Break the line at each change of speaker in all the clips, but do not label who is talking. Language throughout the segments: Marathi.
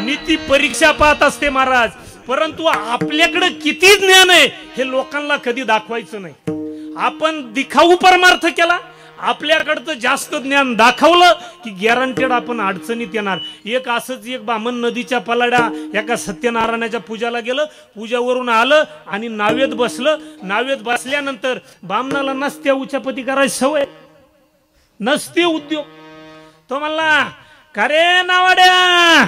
नीती परीक्षा पाहत असते महाराज, परंतु आपल्याकडे किती ज्ञान आहे हे लोकांना कधी दाखवायचं नाही। आपण दिखाऊ परमार्थ केला, आपल्याकडचं जास्त ज्ञान दाखवलं की गॅरंटेड आपण अडचणीत येणार। एक असंच एक बामण नदीच्या पलाड्या एका सत्यनारायणाच्या पूजाला गेलं, पूजावरून आलं आणि नावेत बसलं। नावेत बसल्यानंतर बामणाला नसत्या उचापती करायची सवय, नसते उद्योग। तो म्हणला का रे नावाड्या,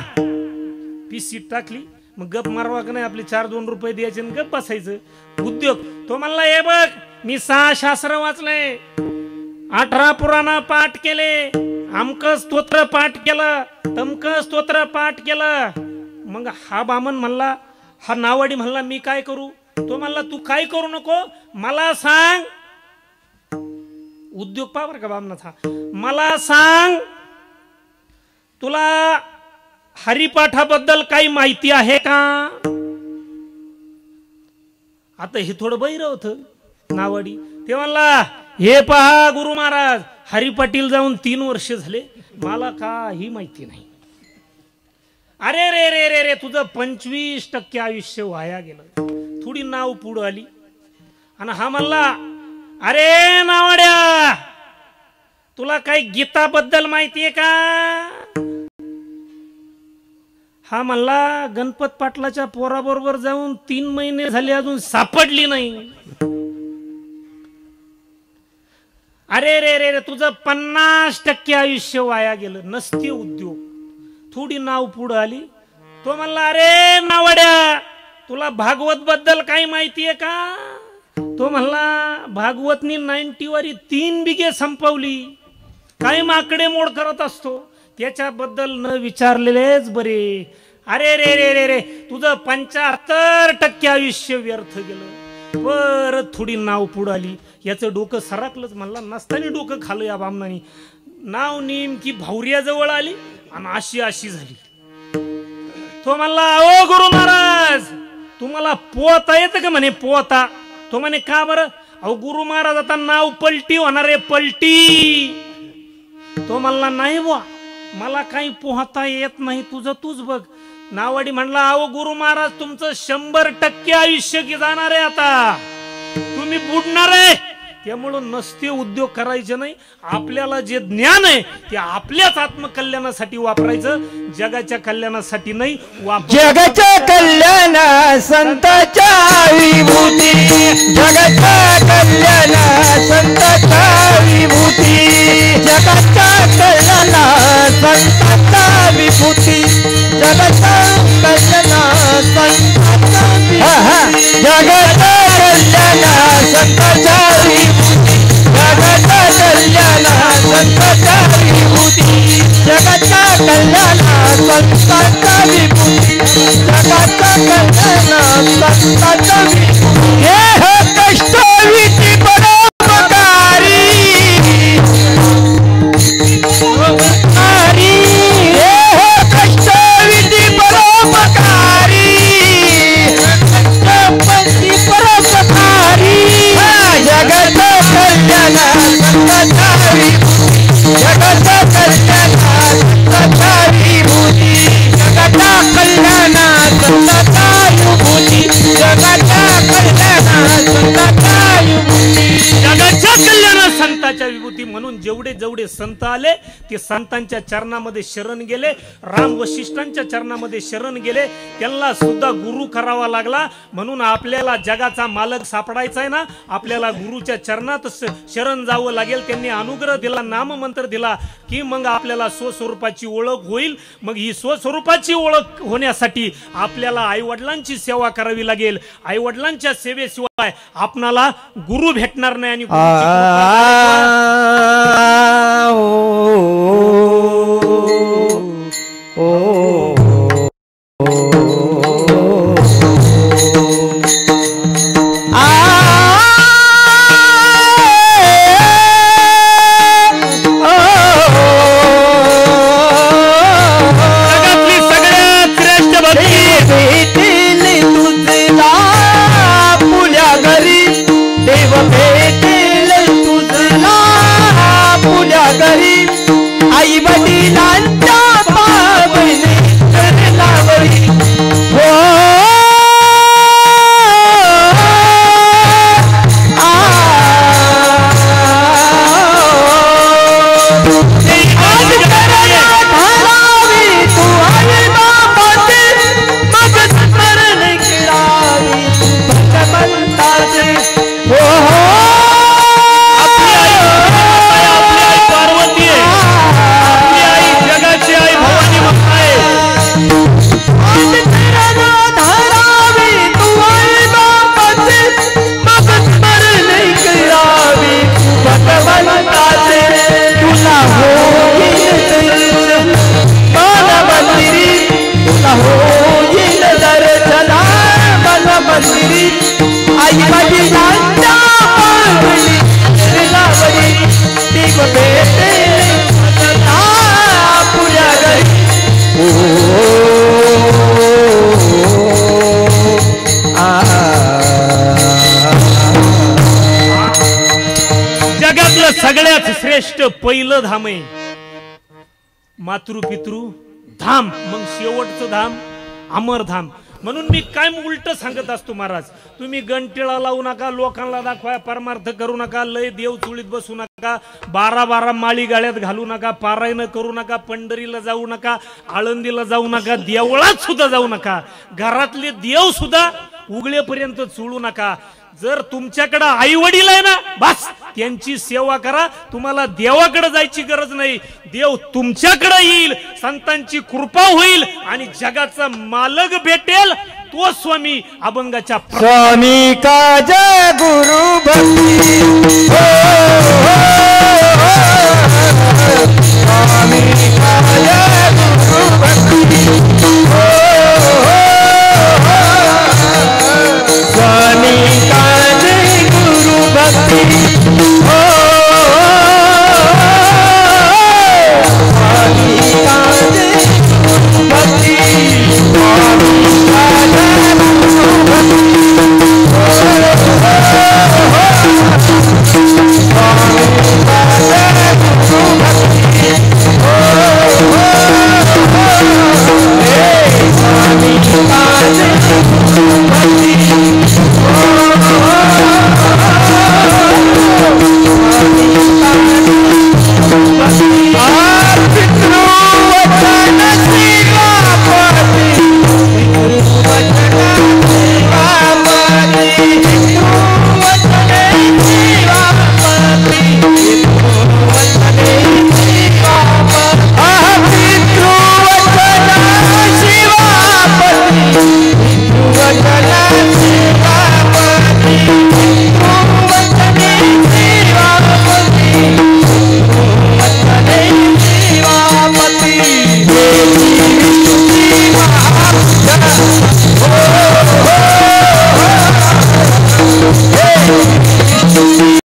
पिसीट टाकली, मग गप मारवा का नाही, आपले 4-2 रुपये द्यायचे आणि गप बसायचं उद्योग। तो म्हणला हे बघ मी 6 शास्त्र वाचले, 18 पुराण पाठ केले, अमक स्तोत्र पाठ केलं, तमक स्तोत्र पाठ केलं। मग हा बामण म्हणला, हा नावाडी म्हणला मी काय करू? तो म्हणला तू काय करू नको, मला सांग, उद्योग पहा बरं का बामणाचा, मला सांग तुला हरिपाठाबद्दल काही माहिती आहे का? आता हे थोडं बैर होतं नावाडी, ते म्हणला हे पहा गुरु महाराज, हरिपाटील जाऊन 3 वर्ष झाले, मला काही माहिती नाही। अरे रे रे रे रे, तुझं 25% आयुष्य वाया गेलं, थोडी नाव पुढं आली। आणि हा म्हणला अरे नावाड्या, तुला काही गीताबद्दल माहिती आहे का? हा म्हणला गणपत पाटलाच्या पोराबरोबर जाऊन 3 महिने झाले, अजून सापडली नाही। अरे रे रे रे, तुझं 50% आयुष्य वाया गेलं, नसते उद्योग, थोडी नाव पुढं आली। तो म्हणला अरे नावाड्या, तुला भागवत बद्दल काही माहिती आहे का? तो म्हणला भागवतनी 90 वारी 3 बिघे संपवली, काही माकडे मोड करत असतो, त्याच्याबद्दल न विचारलेलेच बरे। अरे रे रे रे रे, तुझं 75% आयुष्य व्यर्थ गेलं। परत थोडी नाव पुढं आली, याचं डोकं सरकलंच, म्हणला नसताना डोकं खालं या बामणानी। नाव नेमकी भावऱ्याजवळ आली आणि अशी अशी झाली। तो म्हणला ओ गुरु महाराज, तुम्हाला पोहता येतं का? म्हणे पोहता। तो म्हणे का बरं? अहो गुरु महाराज आता नाव पलटी होणार आहे, पलटी। तो म्हणला नाही बुवा, मला काही पोहता येत नाही, तुझं तूच बघ। नावाडी म्हणला अहो गुरु महाराज, तुमचं 100% आयुष्य जाणार आहे, आता तुम्ही बुडणार आहे, त्यामुळे नसते उद्योग करायचे नाही। आपल्याला जे ज्ञान आहे ते आपल्याच आत्मकल्याणासाठी वापरायचं, जगाच्या कल्याणासाठी नाही।
जगाच्या कल्याण संतांच्या विभूती, जगाच्या कल्याण संतांच्या विभूती, जगाच्या कल्याण संतांच्या विभूती, जगाच्या कल्याण संतांच्या विभूती, जगाच्या कल्याण संतांच्या विभूती, जगाच्या कल्याण संतांच्या विभूती, जगाच्या कल्याण संतांच्या विभूती, जगाच्या कल्याण संतांच्या विभूती। हे हो कष्टविधी परोपकारी, उपकारी, हे हो कष्टविधी परोपकारी, कष्टपती परोपकारी, जगाच्या कल्याण संतांच्या विभूती, जगाच्या कल्याण संतांच्या विभूती, जगाच्या कल्याण संतांच्या विभूती, जगाच्या कल्याण संतांच्या विभूती,
जगाच्या कल्याण संतांच्या विभूती। म्हणून जेवढे जेवढे संत आले ते संतांच्या चरणामध्ये शरण गेले, राम वशिष्ठांच्या चरणामध्ये शरण गेले, त्यांना सुद्धा गुरु करावा लागला। म्हणून आपल्याला जगाचा मालक सापडायचा आहे ना, आपल्याला गुरुच्या चरणात शरण जावं लागेल। त्यांनी अनुग्रह दिला, नाममंत्र दिला की मग आपल्याला स्वस्वरूपाची ओळख होईल। मग ही स्वस्वरूपाची ओळख होण्यासाठी आपल्याला आईवडिलांची सेवा करावी लागेल। आईवडिलांच्या सेवेशिवाय आपणाला गुरु भेटणार नाही। आणि
आई
सर्वश्रेष्ठ पहिलं धाम आहे मातृपितृ धाम, मग शेवटचं धाम अमरधाम. म्हणून मी काय उलट सांगत असतो महाराज, तुम्ही गंटिळा लावू नका, लोकांना दाखवा, परमार्थ करू नका, लय देव चुळीत बसू नका, 12 माळी गाळ्यात घालू नका, पारायण करू नका, पंढरीला जाऊ नका, आळंदीला जाऊ नका, देवळात सुद्धा जाऊ नका, घरातले देव सुद्धा उघळेपर्यंत चुळू नका. जर तुमच्याकडे आई वडील आहे ना, बस त्यांची सेवा करा, तुम्हाला देवाकडे जायची गरज नाही. देव तुमच्याकडे येईल, संतांची कृपा होईल आणि जगाचा मालक भेटेल तो स्वामी अभंगाच्या
स्वामी काज गुरु भक्ती हो, हो.